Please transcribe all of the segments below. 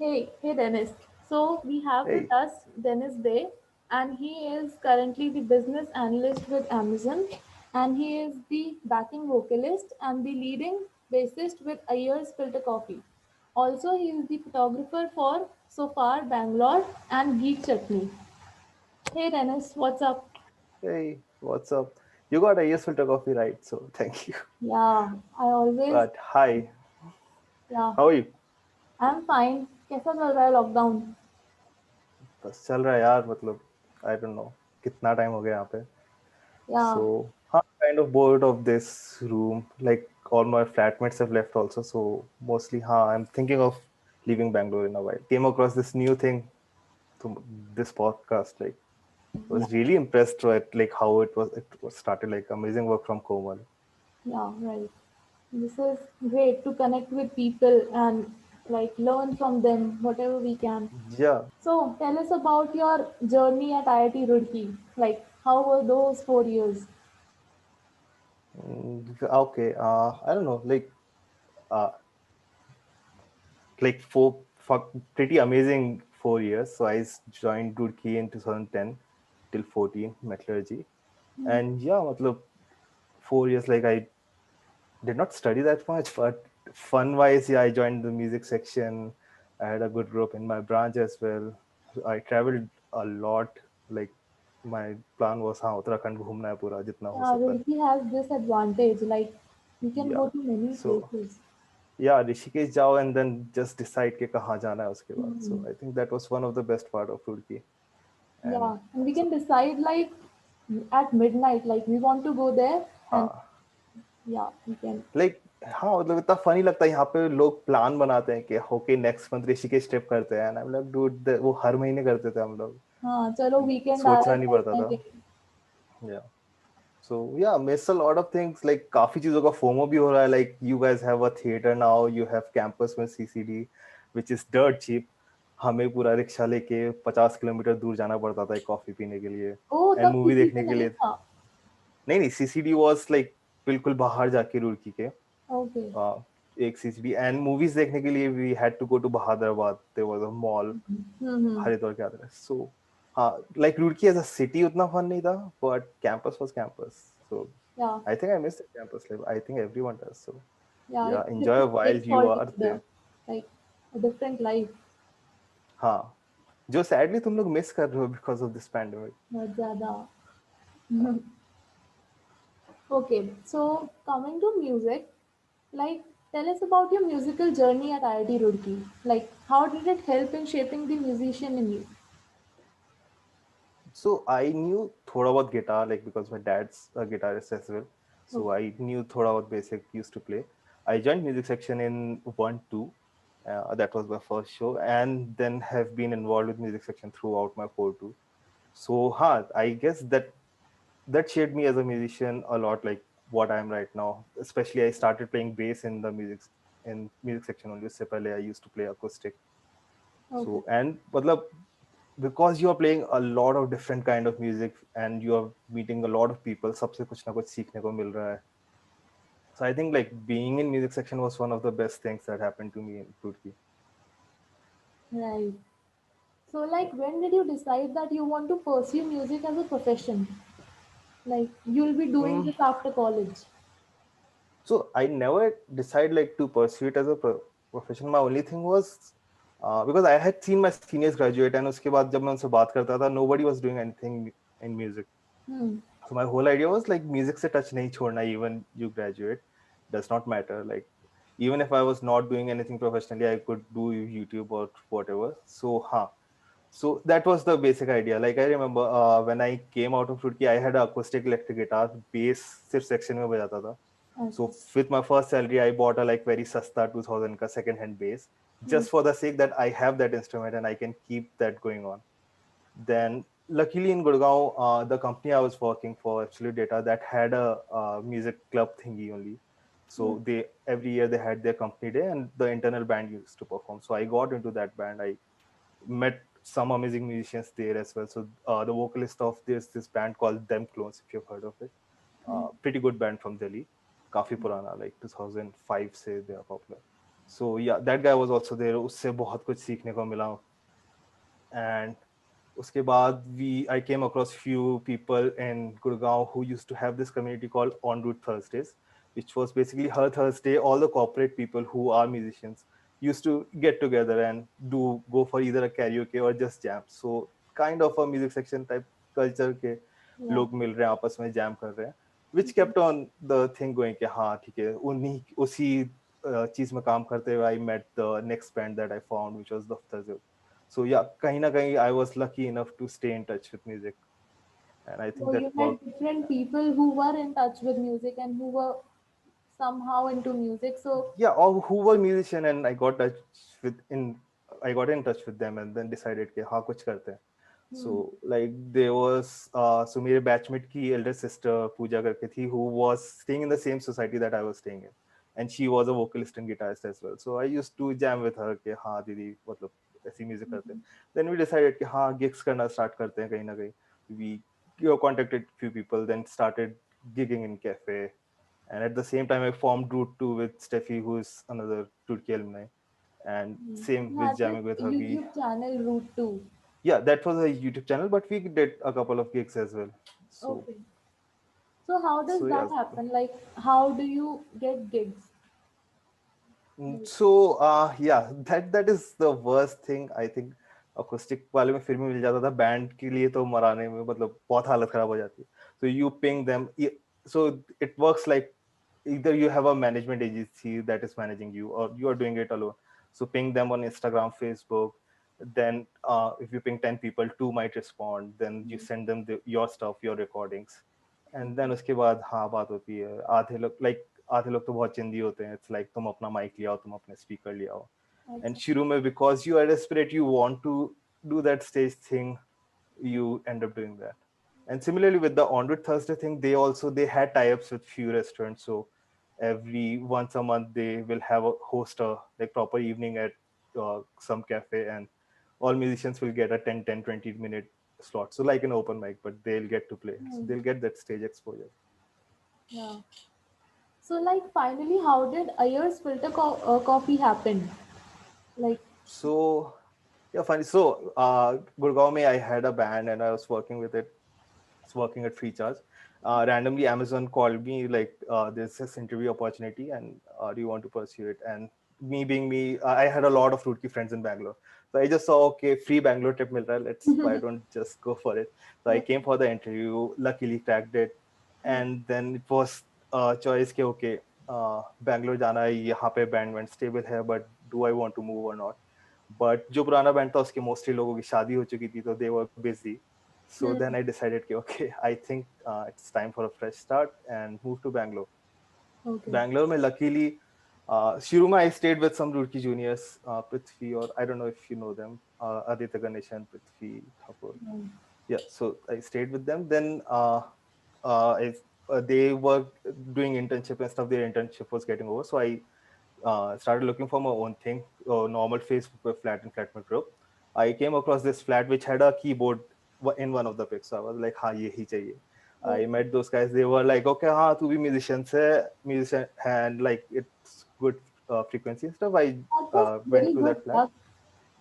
Hey Dennis. So we have with Hey, us Dennis Day, and he is currently the business analyst with Amazon, and he is the backing vocalist and the leading bassist with Ayers Filter Coffee. Also, he is the photographer for So Far Bangalore and Geek Chutney. Hey Dennis, what's up? hey, what's up? You got a yes filter coffee right, so thank you. Yeah, I always, But hi, yeah, how are you? I'm fine. कैसा चल रहा है lockdown? बस चल रहा है यार मतलब I don't know कितना टाइम हो गया यहाँ पे. Yeah, So हाँ, kind of bored of this room. Like all my flatmates have left also, so mostly हाँ, I'm thinking of leaving Bangalore in a while. Came across this new thing to this podcast. Like was really impressed with like how it was started. Like amazing work from Komal. yeah, right. This is great to connect with people and like learn from them whatever we can. Yeah. So tell us about your journey at IIT Roorkee. Like how were those 4 years? Okay. I don't know. Uh, for pretty amazing 4 years. So joined Roorkee in 2010 till 14 metallurgy, and yeah, matlab, 4 years like I did not study that much, but fun wise, yeah, I joined the music section. I had a good group in my branch as well. I traveled a lot. Like my plan was हाँ उत्तराखंड घूमना है पूरा जितना हो Yeah, सकता है. Roorkee has this advantage. Like you can Yeah. go to many So places. yeah, Rishikesh जाओ and then just decide के कहाँ जाना है उसके बाद. So Hmm. I think that was one of the best part of Roorkee. And Yeah, and we so can decide like at midnight, like we want to go there, and हाँ, yeah, we can. Like हाँ मतलब इतना funny लगता है यहाँ पे लोग plan बनाते हैं कि okay next month Rishikesh trip करते हैं. आई एम लाइक डूड वो हर महीने करते थे हम लोग. हाँ, चलो वीकेंड आ रहा सोचना है नहीं पड़ता था. चलते हैं yeah so yeah miss a lot of things. Like काफी चीजों का फोमो भी हो रहा है. Like you guys have a theatre now, you have campus में CCD which is dirt cheap. हमें पूरा रिक्शा लेके 50 किलोमीटर दूर जाना पड़ता था एक कॉफी पीने के लिए ओह एंड तब मूवी किसी पे देखने के नहीं लिए. था. नहीं नहीं, सीसीडी वाज लाइक बिल्कुल बाहर जाके रुड़की के. ओके. एक सीसीडी एंड मूवीज देखने के लिए we had to go to Bahadurabad. There was a mall hmm. Haridwar के आगे. सो हाँ, like Roorkee as a city उतना फन नहीं था, but campus was campus. So Yeah, I think I miss the campus life. I think everyone does. So yeah, yeah it's a enjoy different while place you are altogether. There. Like a different life. हाँ, जो sadly तुम लोग miss कर रहे हो because of this pandemic. बहुत ज़्यादा. Okay, so coming to music, like tell us about your musical journey at IIT Roorkee. Like how did it help in shaping the musician in you? So I knew thoda bahut guitar, like because my dad's a guitarist as well. So Okay. I knew thoda bahut basic, used to play. I joined music section in 1-2. That was my first show, and then have been involved with music section throughout my 4-2. So, I guess that shaped me as a musician a lot, like what I am right now. Especially, I started playing bass in music section only. उससे पहले I used to play acoustic. Okay. So and matlab, because you are playing a lot of different kind of music and you are meeting a lot of people, सबसे कुछ ना कुछ सीखने को मिल रहा है. So I think like being in music section was one of the best things that happened to me in Turkey. Right. So like when did you decide that you want to pursue music as a profession? Like you'll be doing Mm. this after college. So I never decided like to pursue it as a profession. My only thing was because I had seen my seniors graduate and उसके बाद जब मैं उनसे बात करता था, nobody was doing anything in music. Hmm. So my whole idea was like music से touch नहीं छोड़ना, even you graduate does not matter. Like even if I was not doing anything professionally, I could do YouTube or whatever. So that was the basic idea. Like I remember when I came out of Roorkee, I had an acoustic electric guitar. Bass सिर्फ section में बजाता था. So Okay. with my first salary, I bought a like very sasta 2000 ka second hand bass, Hmm. just for the sake that I have that instrument and I can keep that going on. Then luckily in Gurgaon, the company I was working for, Absolute Data, that had a music club thingy only. Hmm. So they every year they had their company day and the internal band used to perform. So I got into that band. I met some amazing musicians there as well. So the vocalist of this band called Them Clones, if you've heard of it, pretty good band from Delhi. Kafi purana, like 2005 say they are popular. So yeah, that guy was also there. उससे बहुत कुछ सीखने को मिला. And उसके बाद we I came across few people in Gurgaon who used to have this community called On Route Thursdays, which was basically her Thursday. All the corporate people who are musicians used to get together and do go for either a karaoke or just jam. So kind of a music section type culture के Yeah. लोग मिल रहे हैं आपस में jam कर रहे हैं, which kept on the thing going कि हाँ ठीक है उन्हीं उसी चीज में काम करते हुए I met the next band that I found, which was Daftar. So yeah, kahin na kahin I was lucky enough to stay in touch with music, and I think So that you met worked. different people who were in touch with music and who were somehow into music. So Yeah, all who were musician, and I got in touch with them, and then decided कि हाँ कुछ करते हैं. So hmm, like there was so मेरे batchmate की elder sister पूजा करके थी, who was staying in the same society that I was staying in, and she was a vocalist and guitarist as well. So I used to jam with her कि हाँ दीदी मतलब ऐसी music करते हैं. Then we decided कि हाँ gigs करना start करते हैं कहीं ना कहीं. We contacted few people, then started gigging in cafe, and at the same time I formed Root 2 with Steffi, who is another Turkey alumni, and same you with had this jamming with her. We YouTube channel Route 2. Yeah, that was a YouTube channel, but we did a couple of gigs as well. So Okay. So how does so yeah. that happen? Like, how do you get gigs? Like, So yeah, that is the worst thing I think. Acoustic वाले में फिर भी मिल जाता था, band के लिए तो मराने में मतलब बहुत हालत खराब हो जाती है. So you ping them. So it works like either you have a management agency that is managing you, or you are doing it alone. So ping them on Instagram, Facebook. Then if you ping 10 people, two might respond. Then you send them your stuff, your recordings, and then उसके बाद हाँ बात होती है. आधे लोग तो बहुत चिंदी होते हैं. It's like तुम अपना माइक ले आओ, तुम अपने स्पीकर ले आओ. And अच्छा. शुरू में because you are desperate, you want to do that stage thing, you end up doing that. And similarly with the Onward Thursday thing, they had tie-ups with few restaurants. So every once a month they will have a host a like proper evening at some cafe, and all musicians will get a 10-20 minute slot. So like an open mic, but they'll get to play. So Hmm. they'll get that stage exposure. Yeah. So like finally, how did Ayers filter coffee happen? Like, So yeah, funny. So Gurgaon mein I had a band and I was working with it. Was working at Free Charge. Randomly, Amazon called me like, "There's this interview opportunity, and do you want to pursue it?" And me being me, I had a lot of Rootki friends in Bangalore, so I just saw, okay, free Bangalore trip mil raha hai, let's why don't just go for it. So I came for the interview. Luckily, cracked it, and then it was choice के okay, Bangalore जाना है, यहाँ पे band went stable है, but do I want to move or not? But जो पुराना band था उसके मोस्टली लोगों की शादी हो चुकी थी, तो they were busy. So then I decided कि okay, I think it's time for a fresh start and move to Bangalore. okay. Bangalore में luckily शुरू में I stayed with some Roorkee juniors, Prithvi, or I don't know if you know them, Aditya Ganesh and Prithvi Thakur. Yeah, so I stayed with them. Then they were doing internship and stuff. Their internship was getting over, so I started looking for my own thing, normal Facebook flat and flatmate group. I came across this flat which had a keyboard in one of the pics. So I was like, हाँ ये ही चाहिए. I Okay. met those guys. They were like, okay, हाँ तू भी musician and like it's good frequency and stuff. I That was went very to good that flat. luck.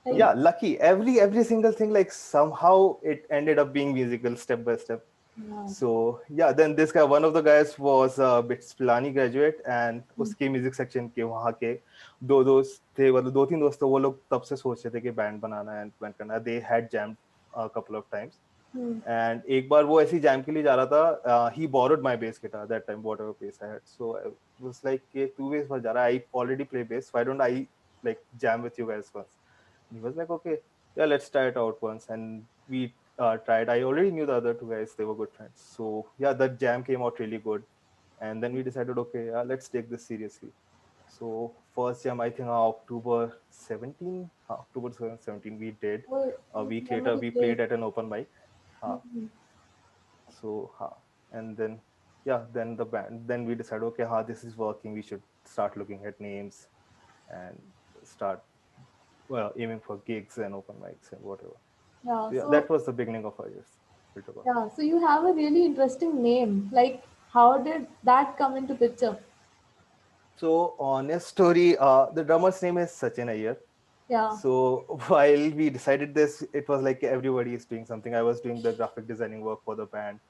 Like, Yeah, lucky. Every single thing, like somehow it ended up being musical step by step. yeah. So yeah, then this guy, one of the guys was a BITS Pilani graduate, and उसके music section के वहाँ के दो दोस्त थे, मतलब दो तीन दोस्त थे, वो लोग तब से सोच रहे थे कि बैंड बनाना है, बैंड करना. They had jammed a couple of times, Hmm. and एक बार वो ऐसी jam के लिए जा रहा था. He borrowed my bass guitar that time, whatever bass I had. So I was like कि तू bass पर जा रहा है, I already play bass, why don't I like jam with you guys once? And he was like, okay, yeah, let's try it out once. And we tried. I already knew the other two guys, they were good friends. So yeah, that jam came out really good. And then we decided, okay, let's take this seriously. So first jam, I think October 2017, we did. Oh, A week later, memory we played. played at an open mic. Uh, Mhm. so, and then, yeah, then the band, then we decided, okay, this is working. We should start looking at names and start aiming for gigs and open mics and whatever. Yeah. So yeah, So that was the beginning of our years. Filter Coffee. yeah. So you have a really interesting name. Like, how did that come into picture? So honest story, the drummer's name is Sachin Iyer. Yeah. So while we decided this, it was like everybody is doing something. I was doing the graphic designing work for the band.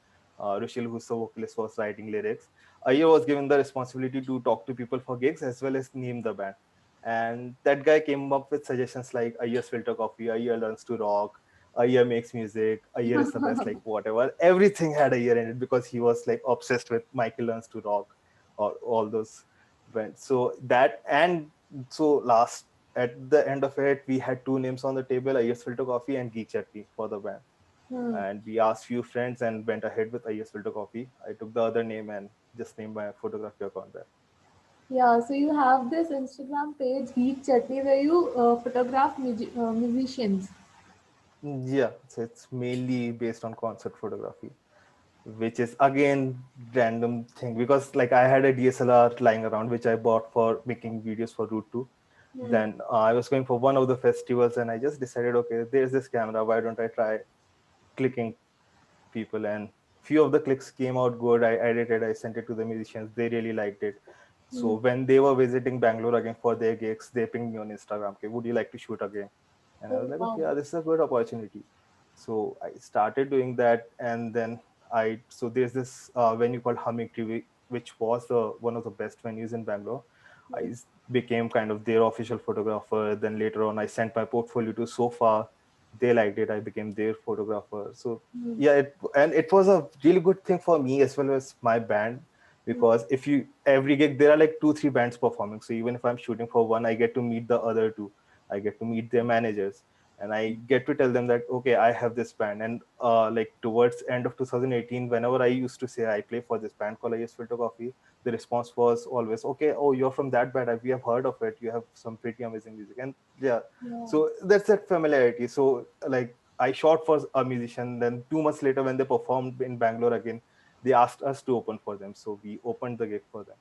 Rushil, who's the vocalist, was writing lyrics. Ayer was given the responsibility to talk to people for gigs as well as name the band. And that guy came up with suggestions like Ayer's Filter Coffee, Ayer learns to rock, Ayer makes music, Ayer is the best, like whatever. Everything had Ayer in it because he was like obsessed with Michael Learns to Rock or all those bands. So that and so last at the end of it, we had two names on the table: Ayers Filter Coffee and Ghee Chutney for the band. Hmm. And we asked few friends and went ahead with Ayers Filter Coffee. I took the other name and just named my photography account there. Yeah, so you have this Instagram page, Geek Chutney, where you photograph musicians. Yeah, so it's mainly based on concert photography, which is again random thing because like I had a DSLR lying around which I bought for making videos for Root 2. Hmm. Then I was going for one of the festivals and I just decided, okay, there's this camera. Why don't I try clicking people? And few of the clicks came out good. I edited, I sent it to the musicians. They really liked it. So Hmm. when they were visiting Bangalore again for their gigs, they pinged me on Instagram. Okay, would you like to shoot again? And I was Oh, like, okay, wow. yeah, this is a good opportunity. So I started doing that, and then so there's this venue called Humming Tree, which was the one of the best venues in Bangalore. Hmm. Became kind of their official photographer. Then later on, I sent my portfolio to Sofa. They liked it. I became their photographer. So Hmm. yeah, and it was a really good thing for me as well as my band Hmm. because if you every gig there are like 2 3 bands performing, so even if I'm shooting for one, I get to meet the other two. I get to meet their managers and I get to tell them that okay, I have this band. And like towards end of 2018, whenever I used to say I play for this band called Ayers Filter Coffee, the response was always okay, oh, you're from that band, we have heard of it, you have some pretty amazing music. And yeah, Yeah. so that's that familiarity. So like I shot for a musician, then 2 months later when they performed in Bangalore again, they asked us to open for them, so we opened the gig for them.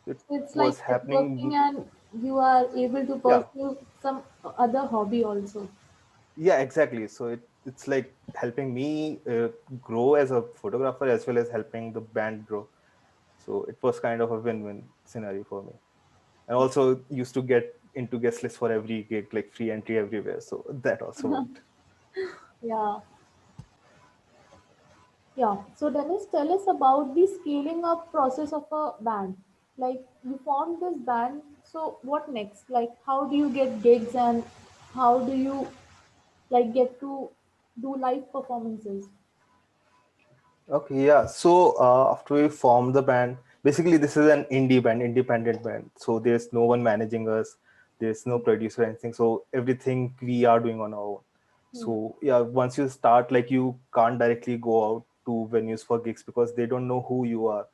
It So it's like was networking happening. and you are able to Yeah, pursue some other hobby also. yeah, exactly. So it's like helping me grow as a photographer as well as helping the band grow. So it was kind of a win-win scenario for me. And also used to get into guest list for every gig, like free entry everywhere, so that also worked. Yeah. Yeah. So Dennis, tell us about the scaling up process of a band. Like you formed this band, so what next? Like how do you get gigs and how do you like get to do live performances? Okay, yeah. So after we formed the band, basically this is an indie band, independent band. So there's no one managing us, there's no producer or anything. So everything we are doing on our own. Hmm. So yeah, once you start, like you can't directly go out to venues for gigs because they don't know who you are.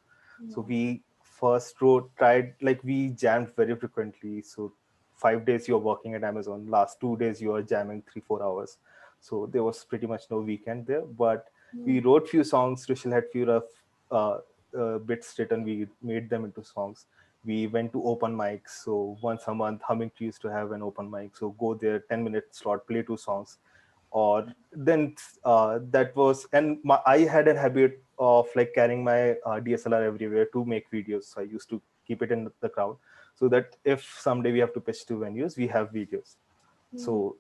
So Yeah. we first tried, like we jammed very frequently. So 5 days you're working at Amazon, last 2 days you are jamming 3 4 hours. So there was pretty much no weekend there. But Hmm. we wrote few songs. Rishal had few rough uh, bits written. We made them into songs. We went to open mics. So once a month, Humming Tree used to have an open mic. So go there, 10 minute slot, play 2 songs. Or then that was, and I had a habit of like carrying my DSLR everywhere to make videos. So I used to keep it in the crowd so that if someday we have to pitch to venues, we have videos. Hmm. So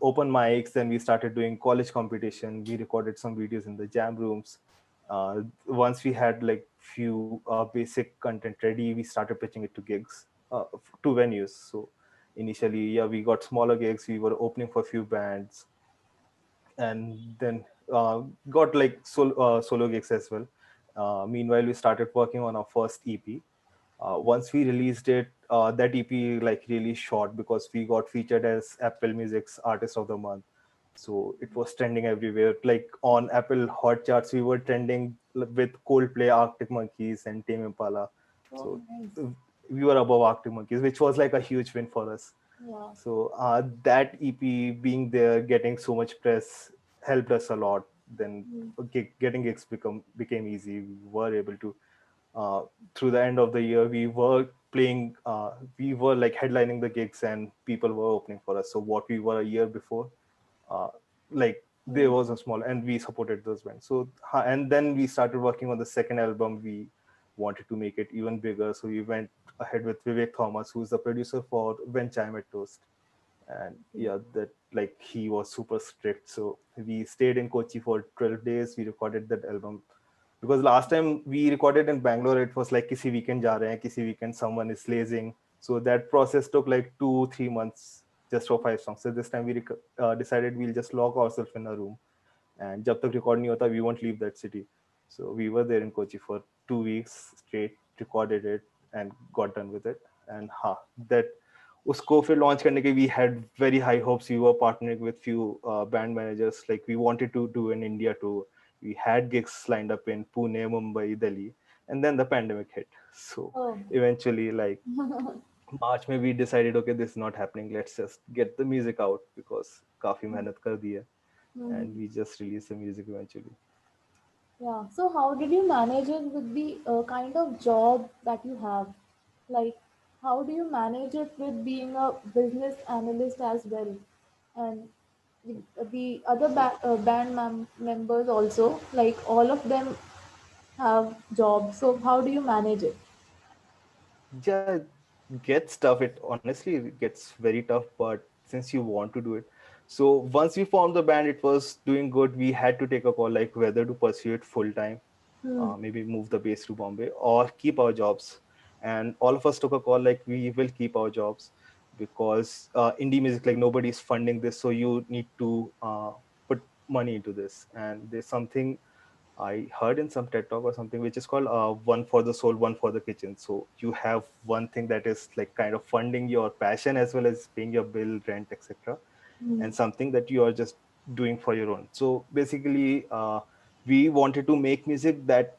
open mics, then we started doing college competition. We recorded some videos in the jam rooms. Once we had like few basic content ready, we started pitching it to gigs, to venues. So initially, yeah, we got smaller gigs. We were opening for a few bands, and then got like solo gigs as well. Meanwhile, we started working on our first EP. Once we released it, that EP like really shot because we got featured as Apple Music's Artist of the Month. So it was trending everywhere. Like on Apple Hot Charts, we were trending with Coldplay, Arctic Monkeys, and Tame Impala. Oh, So nice. uh, we were above Arctic Monkeys, which was like a huge win for us. Yeah. So that EP being there, getting so much press helped us a lot. Then Hmm. getting gigs became easy. We were able to uh, through the end of the year we were playing. We were like headlining the gigs, and people were opening for us. So what we were a year before, uh, like there was Hmm. a small, and we supported those bands. So and then we started working on the second album. We wanted to make it even bigger. So we went ahead with Vivek Thomas, who's the producer for When Chai Met Toast. And Okay. yeah, that like he was super strict. So we stayed in Kochi for 12 days. We recorded that album because last time we recorded in Bangalore, it was like kisi weekend ja rahe hain, kisi weekend someone is lazing. So that process took like 2 3 months just for 5 songs. So this time we decided we'll just lock ourselves in a room, and जब तक record नहीं होता we won't leave that city. So we were there in Kochi for 2 weeks straight, recorded it and got done with it. And that उसको फिर launch करने के we had very high hopes. We were partnering with few band managers, like we wanted to do in India too. We had gigs lined up in Pune, Mumbai, Delhi, and then the pandemic hit. So Oh. eventually, like March में we decided, okay, this is not happening, let's just get the music out because काफी मेहनत कर दी है. Mhm. And we just released the music eventually. Yeah. So how did you manage it with the kind of job that you have? Like, how do you manage it with being a business analyst as well? And the other band members also, like all of them have jobs. So how do you manage it? Yeah, it gets tough. It honestly it gets very tough, but since you want to do it, so once we formed the band, it was doing good. We had to take a call like whether to pursue it full time, Hmm. maybe move the base to Bombay or keep our jobs. And all of us took a call like we will keep our jobs because indie music, like nobody's funding this, so you need to put money into this. And there's something I heard in some TED talk or something, which is called one for the soul, one for the kitchen. So you have one thing that is like kind of funding your passion as well as paying your bill, rent, etc., Hmm. and something that you are just doing for your own. So basically, we wanted to make music that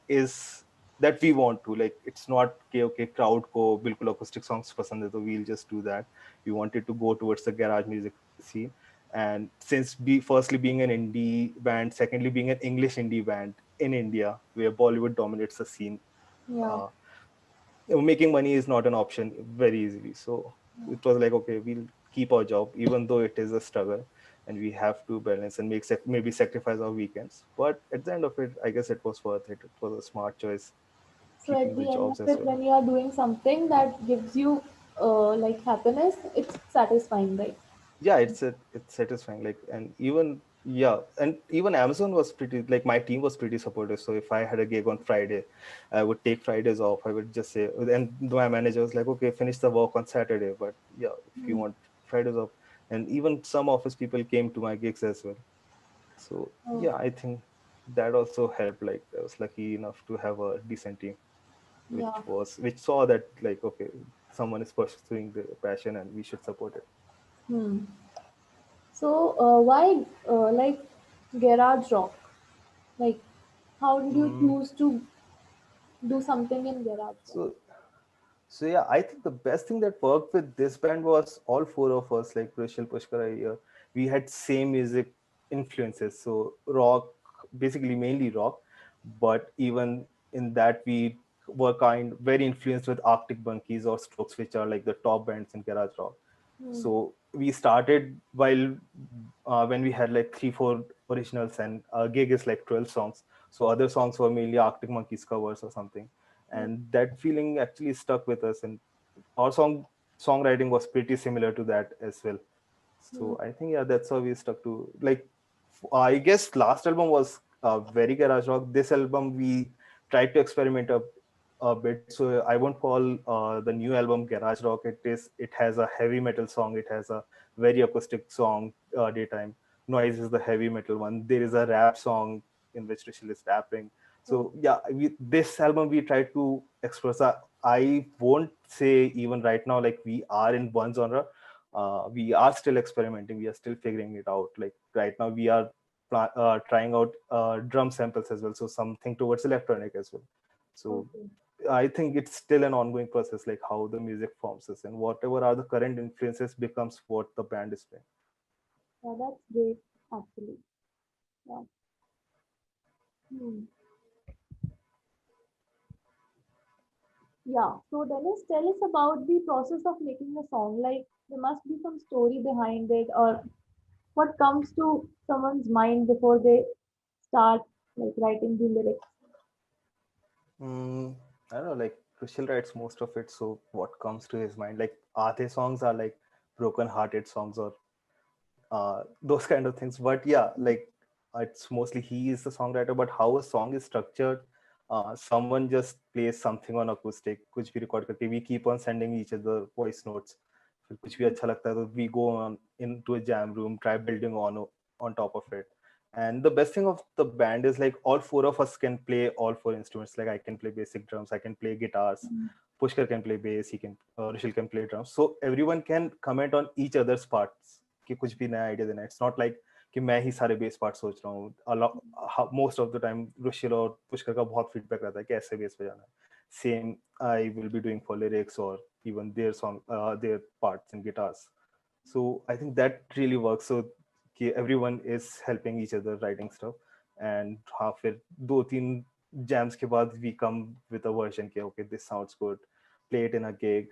we want to. Like it's not okay, okay, crowd ko bilkul acoustic songs pasand hai, so we'll just do that. We wanted to go towards the garage music scene. And since firstly being an indie band, secondly being an English indie band in India, where Bollywood dominates the scene, Yeah. uh, making money is not an option very easily. So it was like, okay, we'll keep our job, even though it is a struggle, and we have to balance and maybe sacrifice our weekends. But at the end of it, I guess it was worth it. It was a smart choice, So at keeping the the end jobs of as it, well. when you are doing something that gives you like happiness, it's satisfying, right? Yeah, it's satisfying. Like, and even yeah, and even Amazon was pretty, like my team was pretty supportive. So if I had a gig on Friday, I would take Fridays off. I would just say, and my manager was like, okay, finish the work on Saturday, but yeah, if you Hmm. want Fridays off. And even some office people came to my gigs as well. So Oh, yeah, I think that also helped. Like I was lucky enough to have a decent team yeah. which saw that, like, okay, someone is pursuing the passion and we should support it. Hmm. So why like garage rock? Like, how did you Mm, choose to do something in garage rock? so So yeah, I think the best thing that worked with this band was all four of us, like Prishal, Pushkar, here. We had same music influences. So rock, basically mainly rock, but even in that we were kind very influenced with Arctic Monkeys or Strokes, which are like the top bands in garage rock. Hmm. So we started while when we had like 3 4 originals and a gig is like 12 songs. So other songs were mainly Arctic Monkeys covers or something, Hmm. and that feeling actually stuck with us. And our songwriting was pretty similar to that as well. Hmm. So I think yeah, that's how we stuck to, like, I guess last album was very garage rock. This album we tried to experiment a bit. So I won't call the new album garage rock. It has a heavy metal song. It has a very acoustic song, Daytime. Noise is the heavy metal one. There is a rap song in which Rishil is rapping. Hmm. So yeah, this album we tried to express. I won't say even right now like we are in one genre. We are still experimenting. We are still figuring it out. Like right now we are trying out drum samples as well, so something towards electronic as well. So Okay. I think it's still an ongoing process, like how the music forms us and whatever are the current influences becomes what the band is playing. Yeah, that's great actually. Yeah. Hmm. Yeah. So Dennis, tell us about the process of making a song. Like there must be some story behind it, or what comes to someone's mind before they start like writing the lyrics. Mm. I don't know, like Rushil writes most of it, so what comes to his mind? Like Aathe songs are like broken-hearted songs or those kind of things. But yeah, like it's mostly he is the songwriter, but how a song is structured, someone just plays something on acoustic, कुछ भी record करके, we keep on sending each other voice notes. फिर कुछ भी अच्छा लगता है तो we go on into a jam room, try building on top of it. And the best thing of the band is like all four of us can play all four instruments. Like I can play basic drums, I can play guitars, Pushkar can play bass, he can Rishil can play drums. So everyone can comment on each other's parts कि कुछ भी नया idea देना. It's not like कि मैं ही सारे base part सोच रहा हूँ. Most of the time Rushil और पुष्कर का बहुत फीडबैक रहता है कि ऐसे बेस बजाना है. Same I will be doing for lyrics और even their song their parts in guitars. So I think that really works. So कि everyone is helping each other writing stuff. And हाँ फिर दो तीन jams के बाद we come with a version कि okay this sounds good, play it in a gig,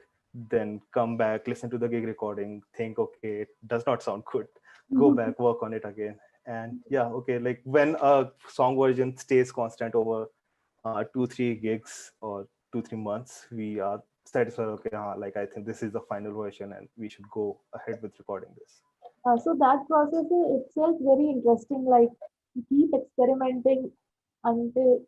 then come back, listen to the gig recording, think okay it does not sound good, go back, work on it again. And yeah, okay, like when a song version stays constant over 2-3 gigs or 2-3 months, we are satisfied. Okay, like I think this is the final version, and we should go ahead with recording this. So that process is itself very interesting. Like you keep experimenting until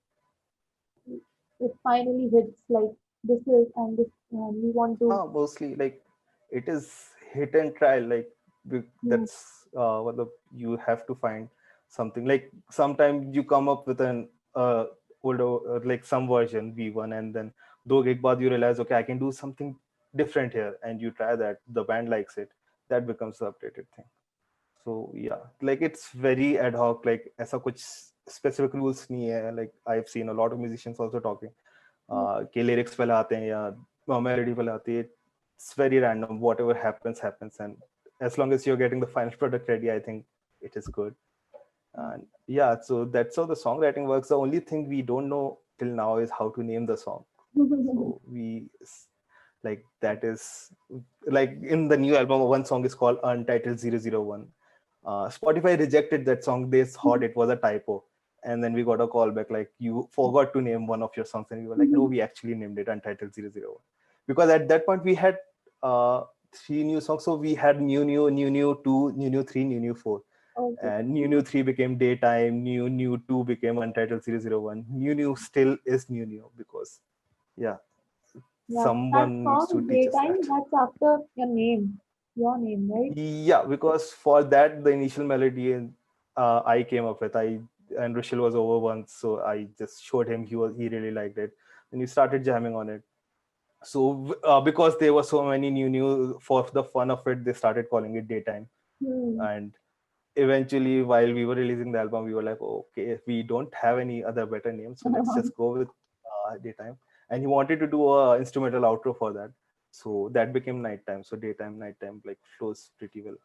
it finally hits. Like this is and this, and we want to. Mostly like it is hit and trial. Like Mm, that's what you have to find something. Like sometimes you come up with an older like some version V1, and then do gig baad you realize okay I can do something different here, and you try that. The band likes it. That becomes the updated thing. So yeah, like it's very ad hoc. Like ऐसा कुछ specific rules नहीं है. Like I've seen a lot of musicians also talking कि lyrics पहले आते हैं या melody पहले आती है. It's very random. Whatever happens happens, and as long as you're getting the final product ready, I think it is good. And yeah, so that's how the songwriting works. The only thing we don't know till now is how to name the song. So like that is like in the new album one song is called Untitled 001. Spotify rejected that song. They thought it was a typo, and then we got a call back like you forgot to name one of your songs, and we were like no, we actually named it Untitled 001 because at that point we had uh, three new songs. So we had new 2, new 3, new 4, okay. and new 3 became Daytime, new 2 became Untitled 001. New still is new because yeah, Yeah. So that someone needs to song teach us that. daytime. That's after your name, right? Yeah, because for that the initial melody I came up with. I and Rushil was over once, so I just showed him. He really liked it, and he started jamming on it. So because there were so many new for the fun of it, they started calling it Daytime. Hmm. And eventually, while we were releasing the album, we were like, okay, we don't have any other better name, so let's just go with Daytime. And he wanted to do a instrumental outro for that, so that became Nighttime. So Daytime, Nighttime like flows pretty well.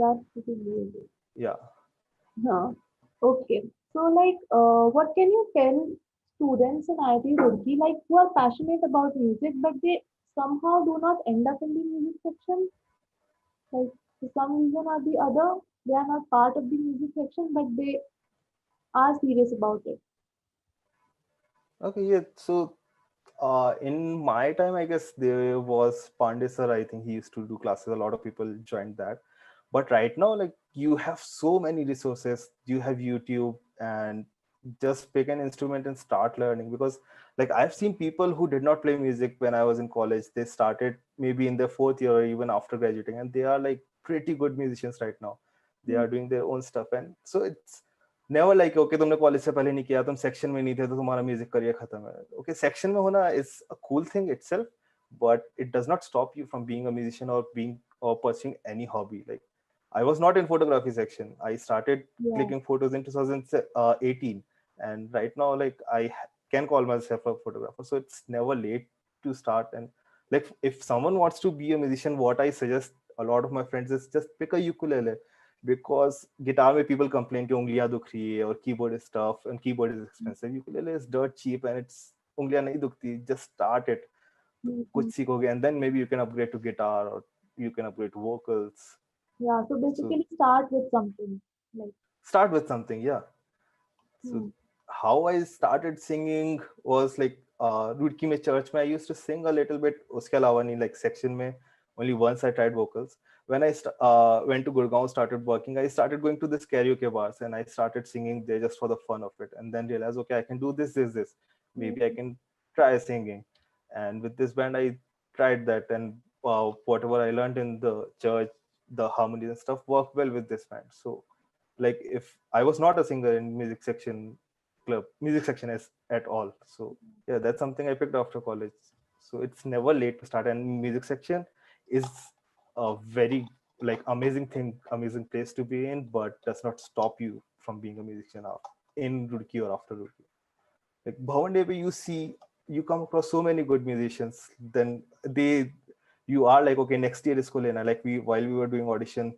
That's pretty great. Yeah. Huh. Okay. So, like, what can you tell students in IIT Roorkee, like, who are passionate about music, but they somehow do not end up in the music section? Like, for some reason or the other, they are not part of the music section, but they are serious about it. Okay. Yeah. So in my time, I guess there was Pandey sir. I think he used to do classes. A lot of people joined that. But right now, like you have so many resources. You have YouTube, and just pick an instrument and start learning. Because like I've seen people who did not play music when I was in college. They started maybe in their fourth year or even after graduating, and they are like pretty good musicians right now. They Hmm. are doing their own stuff, and so it's never like okay तुमने college से पहले नहीं किया, तुम section में नहीं थे तो तुम्हारा म्यूजिक करियर खत्म है. ओके सेक्शन में होना is a cool thing itself, but it does not stop you from being a musician or being or pursuing any hobby. Like I was not in photography section. I started Yeah. clicking photos in 2018, and right now like can call myself a photographer. So it's never late to start. And like if someone wants to be a musician, what I suggest a lot of my friends is just pick a ukulele, because guitar में people complain कि उंगलियां दुख रही है और keyboard is tough and keyboard is expensive. Ukulele is dirt cheap and it's उंगलियां नहीं दुखती. Just start it. तो Mhm. कुछ सीखोगे and then maybe you can upgrade to guitar or you can upgrade to vocals. Yeah. So So basically, start with something. Like, start with something. Yeah. So hmm. how I started singing was like Roorkee में church में I used to sing a little bit. उसके अलावा नहीं, like section में only once I tried vocals. When I went to Gurgaon, started working, I started going to this karaoke bars and I started singing there just for the fun of it, and then realized, okay, I can do this. Maybe I Hmm. can try singing. And with this band, I tried that, and whatever I learned in the church, the harmonies and stuff worked well with this band. So, like, if I was not a singer in music section is at all. So yeah, that's something I picked after college. So it's never late to start, and music section is a very like amazing thing, amazing place to be in, but does not stop you from being a musician in Roorkee or after Roorkee. Like Bhavan Devi, you come across so many good musicians, then you are like, okay, next year इसको लेना. Like while we were doing audition,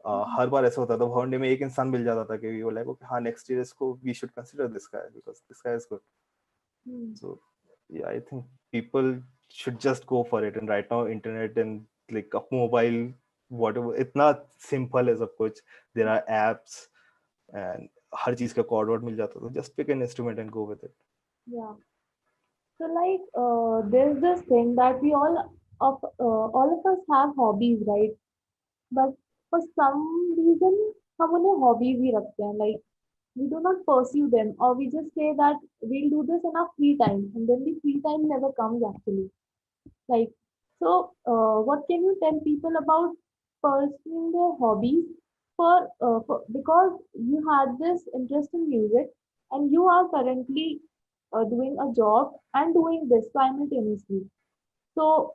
हर बार ऐसा होता था भवन day में एक इंसान मिल जाता था कि we were like, okay, हाँ, next year इसको we should consider this guy because this guy is good. Hmm. So yeah, I think people should just go for it. And right now, internet and like a mobile, whatever, इतना simple है सब कुछ. There are apps and हर चीज का chord word मिल जाता था. Just pick an instrument and go with it. Yeah. So like there's this thing that we all of us have hobbies, right? But for some reason हम उन्हें hobbies ही रखते हैं. Like we do not pursue them, or we just say that we'll do this in our free time, and then the free time never comes actually. Like so, what can you tell people about pursuing their hobbies for because you had this interest in music and you are currently doing a job and doing this simultaneously. So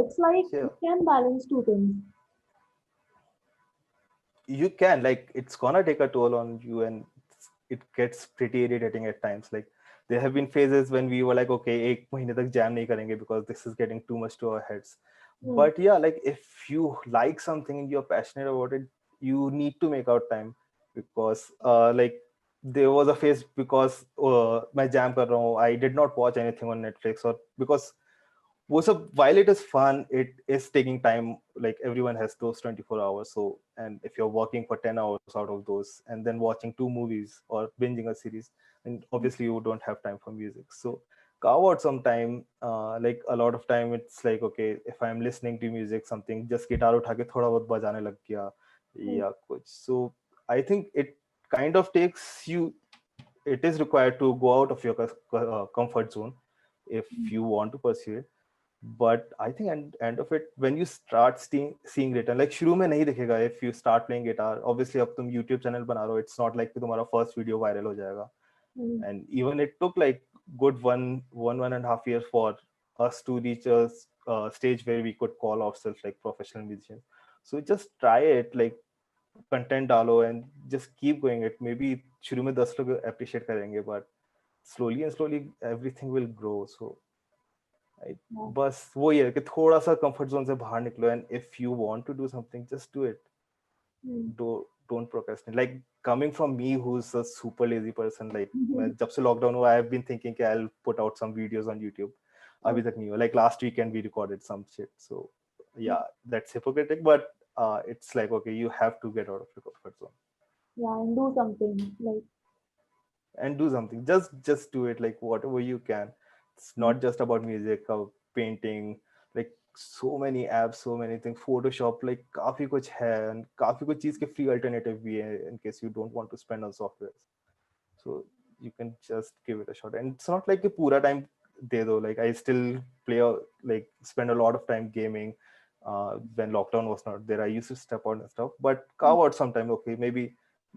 it's like Yeah, you can balance two things. you can, like, it's gonna take a toll on you, and it gets pretty irritating at times. Like there have been phases when we were like, okay, एक महीने तक jam नहीं करेंगे because this is getting too much to our heads. Hmm. But yeah, like if you like something and you're passionate about it, you need to make out time, because like there was a phase because मैं jam कर रहा हूँ, I did not watch anything on Netflix, or because वो सब, while it is fun, it is taking time. Like everyone has those 24 hours. So, and if you're working for 10 hours out of those and then watching two movies or binging a series, and obviously you don't have time for music. So carve out some time. Like a lot of time it's like, okay, if I'm listening to music, something, just guitar उठा के थोड़ा बहुत बजाने लग गया Hmm. या कुछ. So I think it kind of takes you, it is required to go out of your comfort zone if you want to pursue it. But I think end of it, when you start seeing return, like शुरू में नहीं दिखेगा. If you start playing guitar, obviously अब तुम YouTube channel बना रहे हो, it's not like कि तुम्हारा first video viral हो जाएगा. Hmm. And even it took like good one and a half years for us to reach a stage where we could call ourselves like professional musicians. So just try it, like content डालो and just keep going it. Maybe शुरू में 10 लोग appreciate करेंगे, but slowly everything will grow. So Yeah. बस वही है कि थोड़ा सा कंफर्ट जोन से बाहर निकलो, and if you want to do something, just do it. Hmm. Don't procrastinate. Like coming from me, who's a super lazy person, like मैं Hmm. जब से लॉकडाउन हुआ, आई हैव बीन थिंकिंग कि I'll put out some videos on YouTube. अभी तक नहीं हुआ. Like last weekend we recorded some shit. So yeah, that's hypocritic, but it's like, okay, you have to get out of your comfort zone Yeah, and do something like. and do something. Just do it, like whatever you can. It's Hmm. not just about music or painting. Like so many apps, so many things. Photoshop, like काफी कुछ है, and काफी कुछ चीज के free alternative भी है in case you don't want to spend on software. So you can just give it a shot. And it's not like कि पूरा time दे दो. Like I still like spend a lot of time gaming. When lockdown was not there, I used to step out and stuff. But carve out some time. Okay, maybe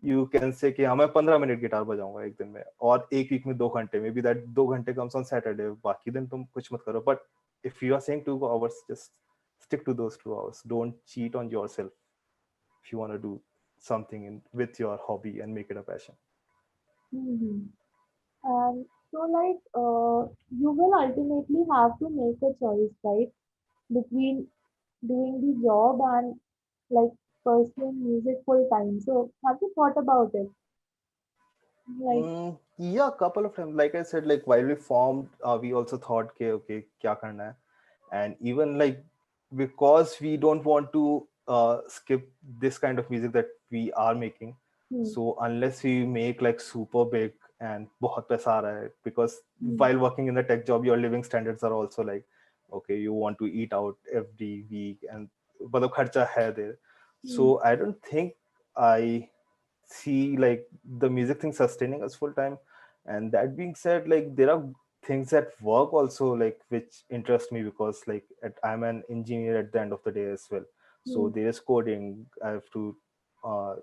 you can say कि हाँ, मैं 15 minute guitar बजाऊंगा एक दिन में, और एक week में 2 घंटे. Maybe that 2 घंटे comes on Saturday. बाकी दिन तुम कुछ मत करो. But if you are saying 2 hours, just stick to those 2 hours. Don't cheat on yourself if you want to do something with your hobby and make it a passion. Hmm. And so, like, you will ultimately have to make a choice, right, between doing the job and like pursuing music full time. So, have you thought about it? Like, Yeah, couple of times. Like I said, like while we formed, we also thought, okay, क्या करना है, and even like because we don't want to skip this kind of music that we are making. hmm, So unless we make like super big and बहुत पैसा आ रहा है, because Hmm. while working in the tech job your living standards are also like, okay, you want to eat out every week, and मतलब खर्चा है there. So Hmm. I don't think I see like the music thing sustaining us full time. And that being said, like there are things at work also like which interest me, because like I'm an engineer at the end of the day as well. So Hmm. there is coding. I have to uh,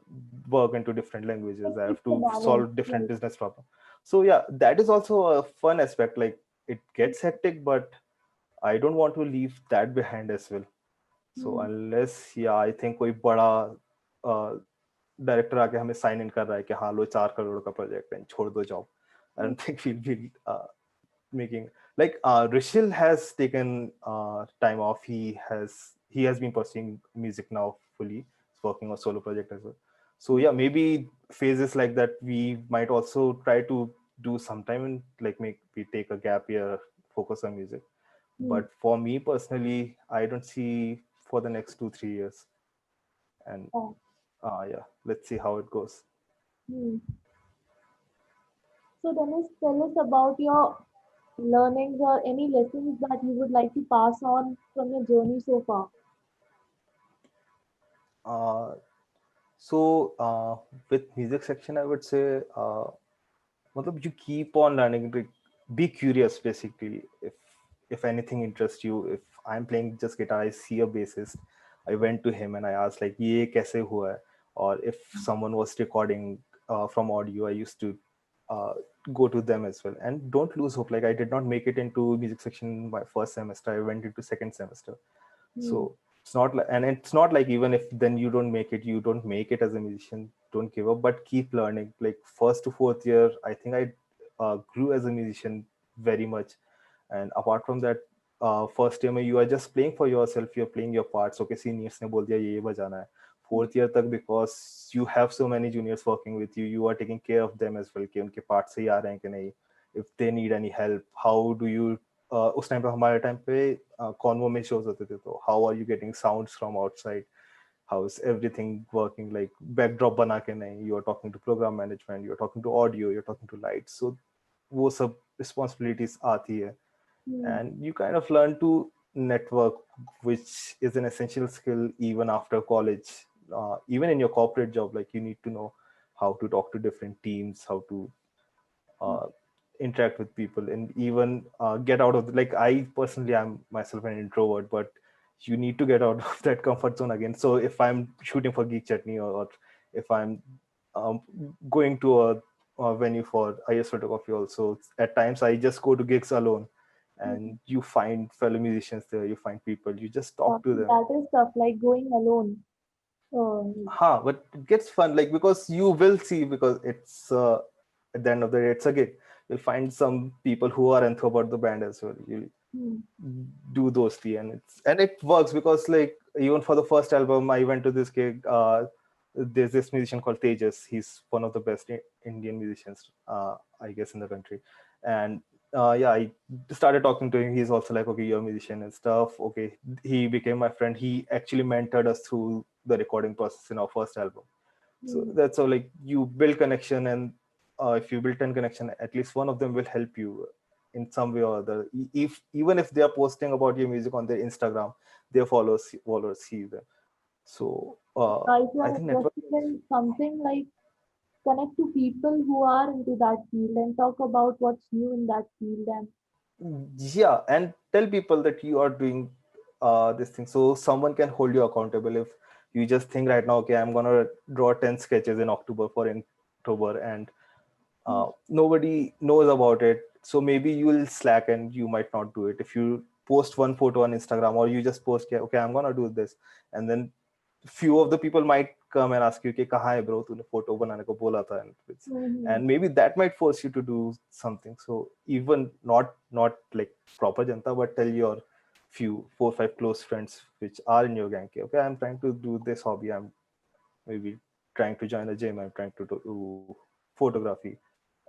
work into different It languages. I keeps have the to balance. solve different Right. business problems. So yeah, that is also a fun aspect. Like it gets hectic, but I don't want to leave that behind as well. So Hmm. unless yeah, I think कोई बड़ा director आके हमें sign in कर रहा है कि हाँ लो 4 करोड़ का प्रोजेक्ट है, छोड़ दो job, I Hmm. Don't think we'll be making like Rishil has taken time off. He has been pursuing music now fully. He's working on solo project as well. So yeah, maybe phases like that we might also try to do sometime, and like make we take a gap year, focus on music. Hmm. But for me personally, I don't see for the next 2-3 years. And Yeah. yeah, let's see how it goes. Hmm. So Dennis, tell us about your learnings or any lessons that you would like to pass on from your journey so far. uh, so with music section I would say, matlab you keep on learning, like, be curious basically. If anything interests you, if I'm playing just guitar, I see a bassist, I went to him and I asked like ye kaise hua hai. Or if someone was recording from audio, I used to uh, go to them as well. And don't lose hope. Like I did not make it into music section my first semester, I went into second semester. Hmm. So it's not like, and it's not like even if then you don't make it, you don't make it as a musician, don't give up, but keep learning. Like first to fourth year, I think I grew as a musician very much. And apart from that, first year में you are just playing for yourself, you're playing your parts. Okay, seniors ने बोल दिया ये बजाना है, fourth year तक, because you have so many juniors working with you, you are taking care of them as well कि उनके parts सही आ रहे हैं कि नहीं, if they need any help, how do you उस टाइम पे हमारे टाइम पे कॉन्वो में शोज होते थे, तो how are you getting sounds from outside, how is everything working, like backdrop बना के नहीं, you are talking to program management, you are talking to audio, you're talking to lights. So वो सब responsibilities आती है. Hmm. And you kind of learn to network, which is an essential skill even after college. Even in your corporate job, like you need to know how to talk to different teams, how to uh, interact with people, and even get out of like I personally am myself an introvert, but you need to get out of that comfort zone again. So if I'm shooting for Geek Chutney, or if I'm um, going to a venue for IS photography also, at times I just go to gigs alone, Hmm. and you find fellow musicians there, you find people, you just talk to them. That is tough, like going alone. But it gets fun, like because you will see, because it's at the end of the day it's a gig. You'll find some people who are into about the band as well. You Hmm. do those three, and it works, because like even for the first album I went to this gig. There's this musician called Tejas. He's one of the best Indian musicians, I guess, in the country. And yeah, I started talking to him. He's also like, okay, you're a musician and stuff. Okay, he became my friend. He actually mentored us through the recording process in our first album. So Hmm. that's how like you build connection, and if you build 10 connection, at least one of them will help you in some way or other. If even if they are posting about your music on their Instagram, their followers see them. So If you I are think network. interested in something, like connect to people who are into that field and talk about what's new in that field. And Yeah, and tell people that you are doing this thing, so someone can hold you accountable. If you just think right now, okay, I'm gonna draw 10 sketches in October for October, and nobody knows about it, so maybe you will slack and you might not do it. If you post one photo on Instagram, or you just post, "Yeah, okay, I'm gonna do this," and then few of the people might come and ask you कि कहाँ है bro, तूने photo बनाने को बोला था, hmm. and maybe that might force you to do something. So even not like proper janta, but tell your few 4 5 close friends which are in your gang, okay, I'm trying to do this hobby, I'm maybe trying to join a gym, I'm trying to do photography.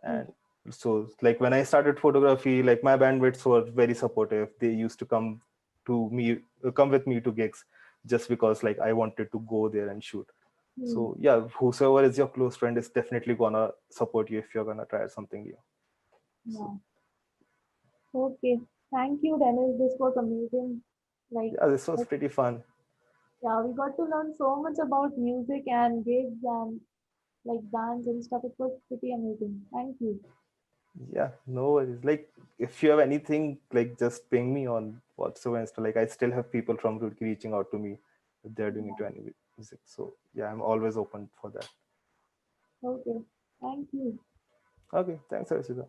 And Hmm. so like when I started photography, like my bandmates were very supportive. They used to come with me to gigs, just because like I wanted to go there and shoot. Hmm. So yeah, whosoever is your close friend is definitely gonna support you if you're gonna try something new. So Yeah. Okay. Thank you, Dennis. This was amazing. Like, yeah, this was like, pretty fun. yeah, we got to learn so much about music and gigs and like bands and stuff. It was pretty amazing. Thank you. Yeah, no worries. Like if you have anything, like just ping me on WhatsApp and stuff. Like I still have people from Roorkee reaching out to me if they're doing into Yeah. any music. So yeah, I'm always open for that. Okay. Thank you. Okay, thanks, Arshita.